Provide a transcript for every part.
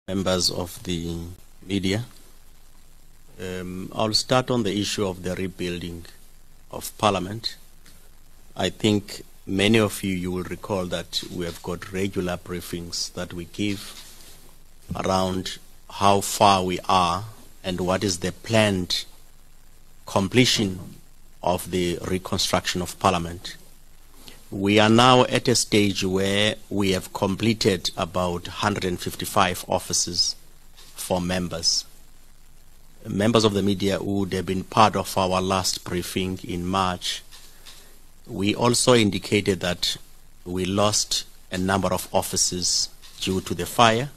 members of the media. I'll start on the issue of the rebuilding of Parliament. I think many of you will recall that we have got regular briefings that we give around how far we are and what is the planned completion of the reconstruction of Parliament. We are now at a stage where we have completed about 155 offices for members. Members of the media who would have been part of our last briefing in March, we also indicated that we lost a number of offices due to the fire,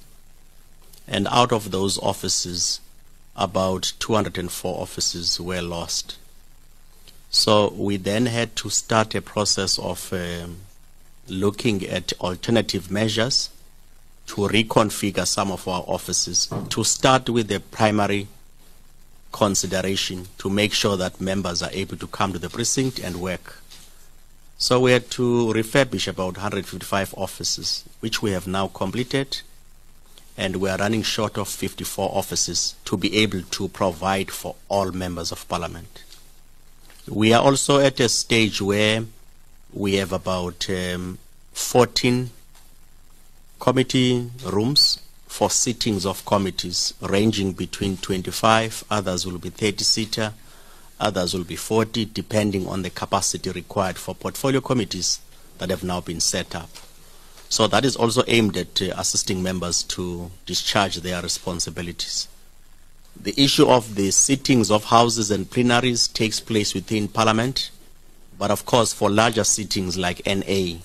and out of those offices, about 204 offices were lost. So we then had to start a process of looking at alternative measures to reconfigure some of our offices, to start with the primary consideration to make sure that members are able to come to the precinct and work. So we had to refurbish about 155 offices, which we have now completed, and we are running short of 54 offices to be able to provide for all members of Parliament. We are also at a stage where we have about 14 committee rooms for sittings of committees ranging between 25, others will be 30-seater, others will be 40, depending on the capacity required for portfolio committees that have now been set up. So that is also aimed at assisting members to discharge their responsibilities. The issue of the sittings of houses and plenaries takes place within Parliament, but of course for larger sittings like NA,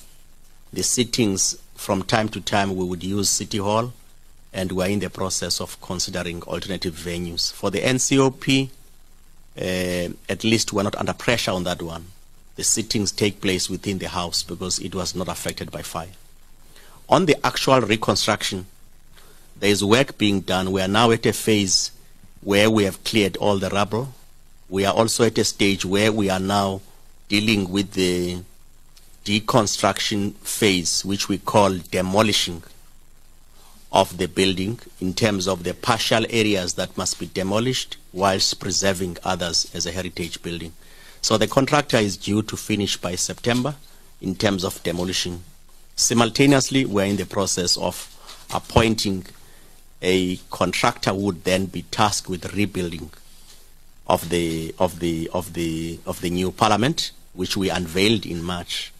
the sittings from time to time we would use City Hall, and we're in the process of considering alternative venues. For the NCOP, at least we're not under pressure on that one. The sittings take place within the House because it was not affected by fire. On the actual reconstruction, there is work being done. We are now at a phase where we have cleared all the rubble. We are also at a stage where we are now dealing with the deconstruction phase, which we call demolishing of the building in terms of the partial areas that must be demolished whilst preserving others as a heritage building. So the contractor is due to finish by September in terms of demolition. Simultaneously, we're in the process of appointing a contractor who would then be tasked with rebuilding of the new Parliament, which we unveiled in March.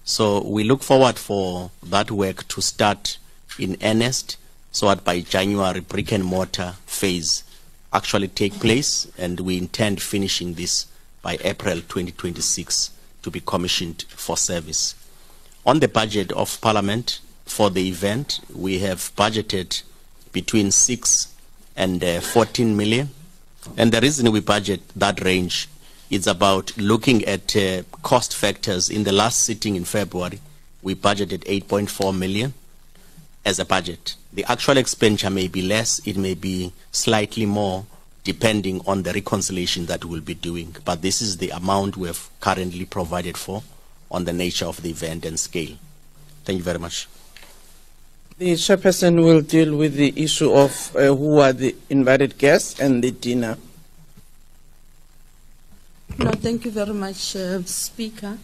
So we look forward for that work to start in earnest, so that by January, brick and mortar phase actually take place, and we intend finishing this by April 2026 to be commissioned for service. On the budget of Parliament for the event, we have budgeted between 6 and 14 million. And the reason we budget that range is about looking at cost factors. In the last sitting in February, we budgeted 8.4 million as a budget. The actual expenditure may be less, it may be slightly more, depending on the reconciliation that we'll be doing. But this is the amount we have currently provided for on the nature of the event and scale. Thank you very much. The chairperson will deal with the issue of who are the invited guests and the dinner. No, thank you very much, Speaker.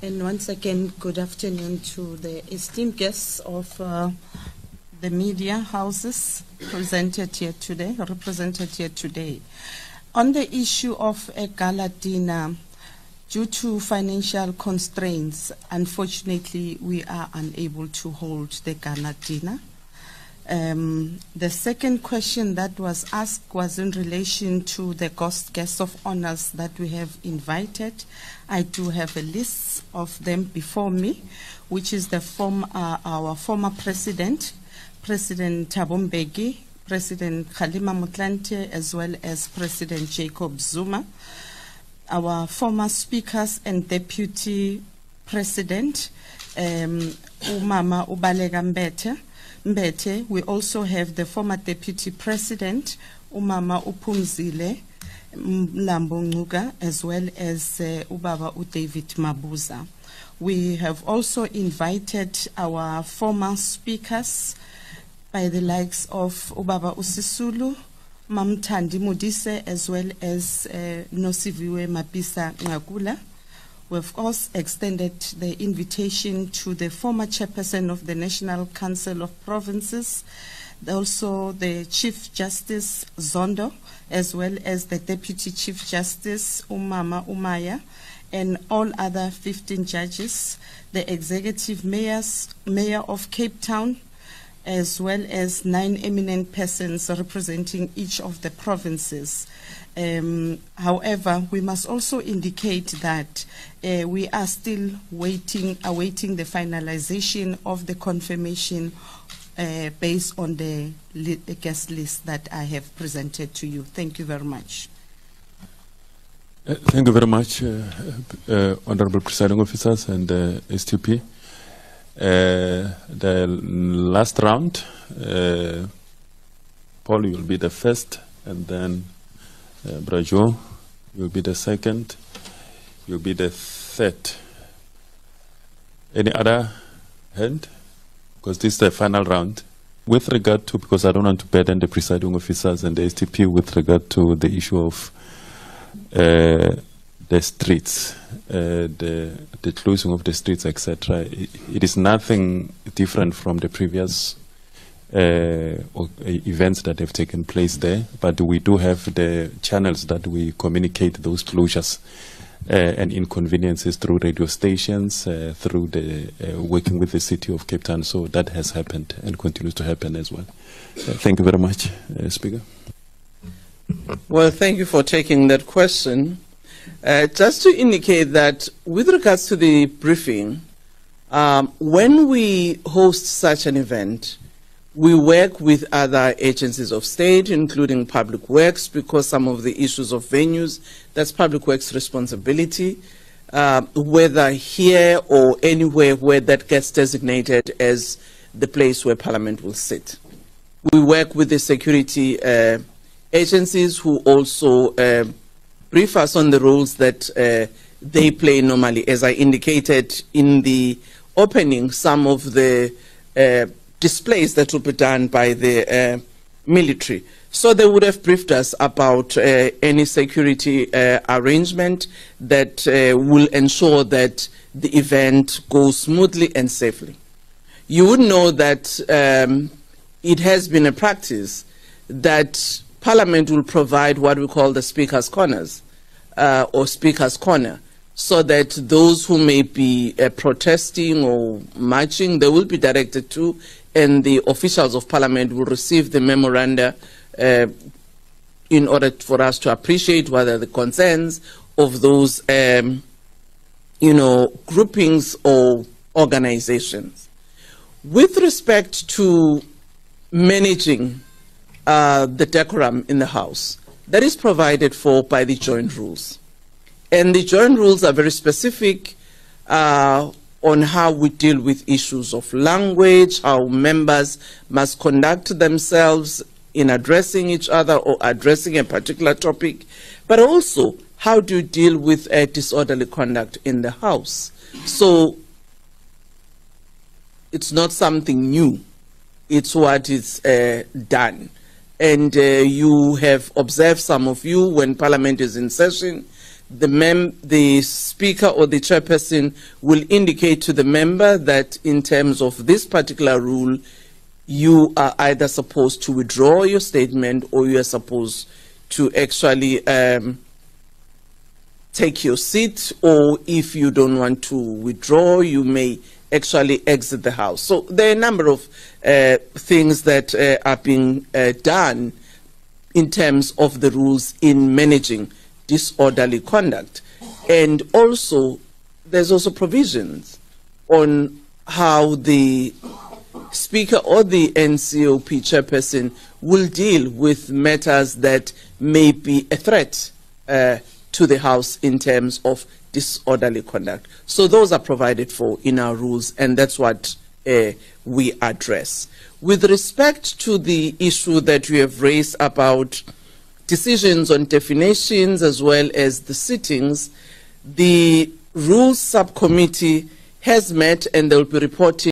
And once again, good afternoon to the esteemed guests of the media houses represented here today. On the issue of a gala dinner, due to financial constraints, unfortunately, we are unable to hold the gala dinner. The second question that was asked was in relation to the guests of honors that we have invited. I do have a list of them before me, which is our former president, President Thabo Mbheki, President Kgalema Motlanthe, as well as President Jacob Zuma, our former speakers and deputy president, Umama Ubalega Mbete. We also have the former deputy president, Umama Uphumzile Nqakula, as well as Ubaba David Mabuza. We have also invited our former speakers, by the likes of Ubaba Usisulu, Mamthandi Modise, as well as Nosiviwe Nqakula. We have also extended the invitation to the former chairperson of the National Council of Provinces, also the Chief Justice Zondo, as well as the Deputy Chief Justice Umama Umaya, and all other 15 judges, the Executive Mayor of Cape Town, as well as 9 eminent persons representing each of the provinces. However, we must also indicate that we are still awaiting the finalization of the confirmation based on the guest list that I have presented to you. Thank you very much. Thank you very much, Honorable Presiding Officers and STP. The last round, Paul, you will be the first, and then Brajo, you will be the second, you will be the third. Any other hand? Because this is the final round. With regard to, because I don't want to burden the presiding officers and the STP with regard to the issue of the streets, the closing of the streets, etc. It is nothing different from the previous events that have taken place there, but we do have the channels that we communicate those closures and inconveniences through radio stations, through the working with the city of Cape Town. So that has happened and continues to happen as well. Thank you very much, Speaker. Well, thank you for taking that question. Just to indicate that with regards to the briefing, when we host such an event, we work with other agencies of state, including Public Works, because some of the issues of venues, that's Public Works' responsibility, whether here or anywhere where that gets designated as the place where Parliament will sit. We work with the security agencies who also brief us on the roles that they play normally. As I indicated in the opening, some of the displays that will be done by the military. So they would have briefed us about any security arrangement that will ensure that the event goes smoothly and safely. You would know that it has been a practice that Parliament will provide what we call the Speaker's Corners or Speaker's Corner, so that those who may be protesting or marching, they will be directed to, and the officials of Parliament will receive the memoranda in order for us to appreciate what are the concerns of those groupings or organizations. With respect to managing the decorum in the House, that is provided for by the joint rules. And the joint rules are very specific on how we deal with issues of language, how members must conduct themselves in addressing each other or addressing a particular topic, but also how do you deal with disorderly conduct in the House. So it's not something new, it's what is done. And you have observed, some of you, when Parliament is in session, the Speaker or the Chairperson will indicate to the member that in terms of this particular rule, you are either supposed to withdraw your statement or you are supposed to actually take your seat, or if you don't want to withdraw, you may actually exit the House. So there are a number of things that are being done in terms of the rules in managing disorderly conduct. And also, there's also provisions on how the Speaker or the NCOP chairperson will deal with matters that may be a threat to the House in terms of disorderly conduct. So those are provided for in our rules, and that's what we address. With respect to the issue that you have raised about decisions on definitions as well as the sittings, the Rules Subcommittee has met and they will be reporting